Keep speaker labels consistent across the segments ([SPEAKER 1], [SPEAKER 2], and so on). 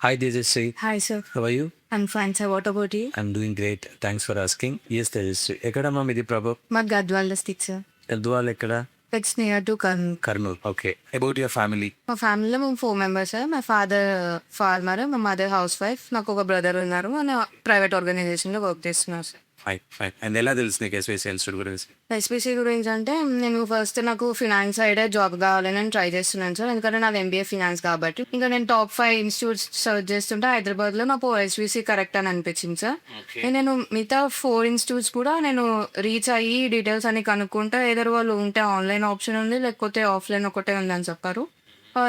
[SPEAKER 1] Hi, Tejasvi.
[SPEAKER 2] Hi, sir.
[SPEAKER 1] How are you?
[SPEAKER 2] I'm fine, sir. What about you?
[SPEAKER 1] I'm doing great. Thanks for asking. Yes, Tejasvi. ఎక్కడమ్మా మీది proper?
[SPEAKER 2] My Gadwal district, sir.
[SPEAKER 1] ఎద్దువాల్ ఎక్కడ?
[SPEAKER 2] It's near to Karnool.
[SPEAKER 1] Kurnool. Okay. About your family?
[SPEAKER 2] మా ఫ్యామిలీలో మేము 4 members, sir. My father farmer, my mother housewife. నాకు ఒక brother ఉన్నారు. నేను ప్రైవేట్ ఆర్గనైజేషన్లో వర్క్ చేస్తున్నాను, సార్.
[SPEAKER 1] Fine fine. అండ్ ఎలా తెలుసు నీకు ఎస్బీఐ ఇన్స్టిట్యూట్ గురించి?
[SPEAKER 2] ఎస్పీసీ గురించి అంటే నేను ఫస్ట్ నాకు ఫినాన్స్ సైడే జాబ్ కావాలని నేను ట్రై చేస్తున్నాను, సార్. ఎందుకంటే నాది ఎంబీఏ ఫినాన్స్ కాబట్టి. ఇంకా నేను టాప్ 5 ఇన్స్టిట్యూట్స్ సర్చ్ చేస్తుంటే హైదరాబాద్లో నాకు ఎస్బీసీ కరెక్ట్ అని అనిపించింది, సార్. నేను మిగతా 4 ఇన్స్టిట్యూట్స్ కూడా నేను రీచ్ అయ్యి డీటెయిల్స్ అని కనుక్కుంటే ఏదో వాళ్ళు ఉంటే ఆన్లైన్ ఆప్షన్ ఉంది, లేకపోతే ఆఫ్లైన్ ఒకటే ఉంది అని చెప్పారు.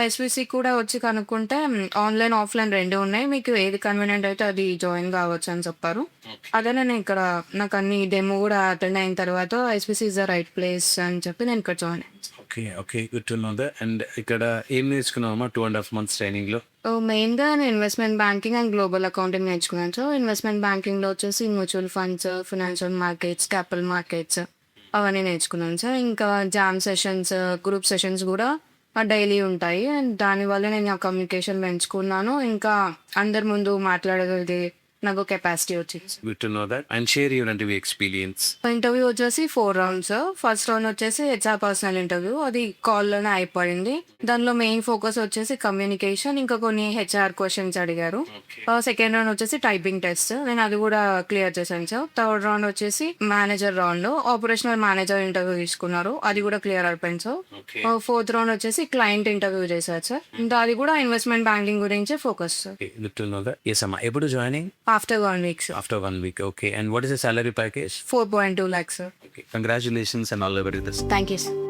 [SPEAKER 2] ఎస్విసి కూడా వచ్చి కనుక్కుంటే ఆన్లైన్ ఆఫ్లైన్ 2 ఉన్నాయి, మీకు ఏది కన్వీనియంట్ అయితే అది జాయిన్ కావచ్చు అని చెప్పారు. అదే నేను ఇక్కడ నాకు అన్ని డెమో కూడా అటెండ్ అయిన తర్వాత SVC is the right place అని చెప్పి నేను ఇక్కడ జాయిన్ అయ్యాను.
[SPEAKER 1] Okay okay, good to know that. And ఇక్కడ ఏం నేర్చుకున్నావమ్మా 2.5 months ట్రైనింగ్లో?
[SPEAKER 2] మెయిన్గా నేను investment banking and global accounting నేర్చుకున్నాను. సో ఇన్వెస్ట్మెంట్ బ్యాంకింగ్లో వచ్చేసి mutual funds, financial markets, capital markets అవన్నీ నేర్చుకున్నాను, సార్. ఇంకా జామ్ సెషన్స్, గ్రూప్ సెషన్స్ కూడా డైలీ ఉంటాయి. అండ్ దానివల్ల నేను ఆ కమ్యూనికేషన్ పెంచుకున్నాను. ఇంకా అందరి ముందు మాట్లాడగలిగే నాకు కెపాసిటీ వచ్చింది.
[SPEAKER 1] Good to know that. And share your interview experience.
[SPEAKER 2] Interview వచ్చేసి 4 rounds. ఫస్ట్ రౌండ్ వచ్చేసి హెచ్ఆర్ పర్సనల్ ఇంటర్వ్యూ, అది కాల్లోనే అయిపోయింది. దానిలో మెయిన్ ఫోకస్ వచ్చేసి కమ్యూనికేషన్, ఇంకా కొన్ని హెచ్ఆర్ క్వశ్చన్స్ అడిగారు. సెకండ్ రౌండ్ వచ్చేసి టైపింగ్ టెస్ట్, నేను అది కూడా క్లియర్ చేశాను, సార్. థర్డ్ రౌండ్ వచ్చేసి manager round, operational manager interview తీసుకున్నారు, అది కూడా క్లియర్ అయిపోయింది, సార్. ఫోర్త్ రౌండ్ వచ్చేసి క్లయింట్ ఇంటర్వ్యూ చేశారు, సార్. ఇంకా అది కూడా ఇన్వెస్ట్మెంట్ బ్యాంకింగ్ గురించి focus, sir.
[SPEAKER 1] Good to know that. Yes అమ్మా, ఎప్పుడు joining?
[SPEAKER 2] After 1 week, sir.
[SPEAKER 1] After 1 week, okay. And what is the salary package?
[SPEAKER 2] 4.2 lakhs, sir.
[SPEAKER 1] Okay. Congratulations and all the very best.
[SPEAKER 2] Thank you, sir.